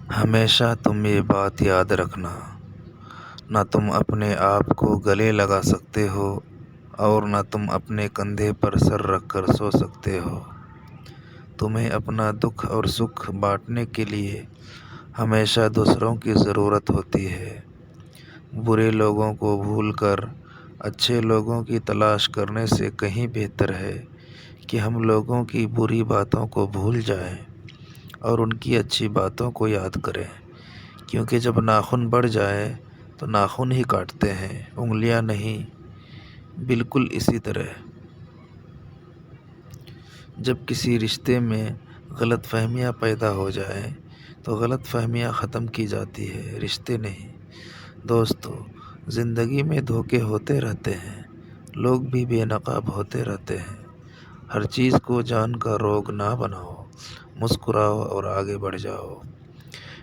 ہمیشہ تم یہ بات یاد رکھنا، نہ تم اپنے آپ کو گلے لگا سکتے ہو اور نہ تم اپنے کندھے پر سر رکھ کر سو سکتے ہو۔ تمہیں اپنا دکھ اور سکھ بانٹنے کے لیے ہمیشہ دوسروں کی ضرورت ہوتی ہے۔ برے لوگوں کو بھول کر اچھے لوگوں کی تلاش کرنے سے کہیں بہتر ہے کہ ہم لوگوں کی بری باتوں کو بھول جائیں اور ان کی اچھی باتوں کو یاد کریں، کیونکہ جب ناخن بڑھ جائے تو ناخن ہی کاٹتے ہیں، انگلیاں نہیں۔ بالکل اسی طرح جب کسی رشتے میں غلط فہمیاں پیدا ہو جائیں تو غلط فہمیاں ختم کی جاتی ہے، رشتے نہیں۔ دوستو، زندگی میں دھوکے ہوتے رہتے ہیں، لوگ بھی بے نقاب ہوتے رہتے ہیں۔ ہر چیز کو جان کا روگ نہ بناؤ، مسکراؤ اور آگے بڑھ جاؤ۔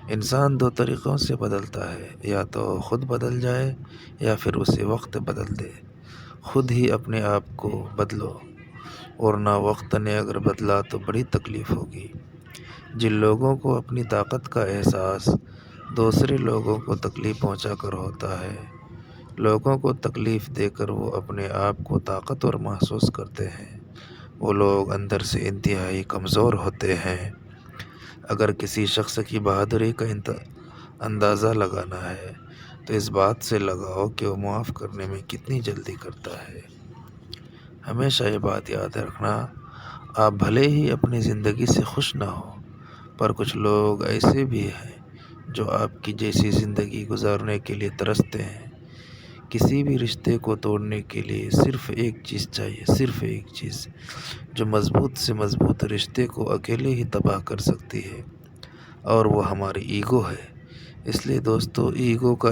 انسان دو طریقوں سے بدلتا ہے، یا تو خود بدل جائے یا پھر اسے وقت بدل دے۔ خود ہی اپنے آپ کو بدلو، ورنہ وقت نے اگر بدلا تو بڑی تکلیف ہوگی۔ جن لوگوں کو اپنی طاقت کا احساس دوسرے لوگوں کو تکلیف پہنچا کر ہوتا ہے، لوگوں کو تکلیف دے کر وہ اپنے آپ کو طاقتور محسوس کرتے ہیں، وہ لوگ اندر سے انتہائی کمزور ہوتے ہیں۔ اگر کسی شخص کی بہادری کا اندازہ لگانا ہے تو اس بات سے لگاؤ کہ وہ معاف کرنے میں کتنی جلدی کرتا ہے۔ ہمیشہ یہ بات یاد رکھنا، آپ بھلے ہی اپنی زندگی سے خوش نہ ہو، پر کچھ لوگ ایسے بھی ہیں جو آپ کی جیسی زندگی گزارنے کے لیے ترستے ہیں۔ کسی بھی رشتے کو توڑنے کے لیے صرف ایک چیز چاہیے، صرف ایک چیز جو مضبوط سے مضبوط رشتے کو اکیلے ہی تباہ کر سکتی ہے، اور وہ ہماری ایگو ہے۔ اس لیے دوستو، ایگو کا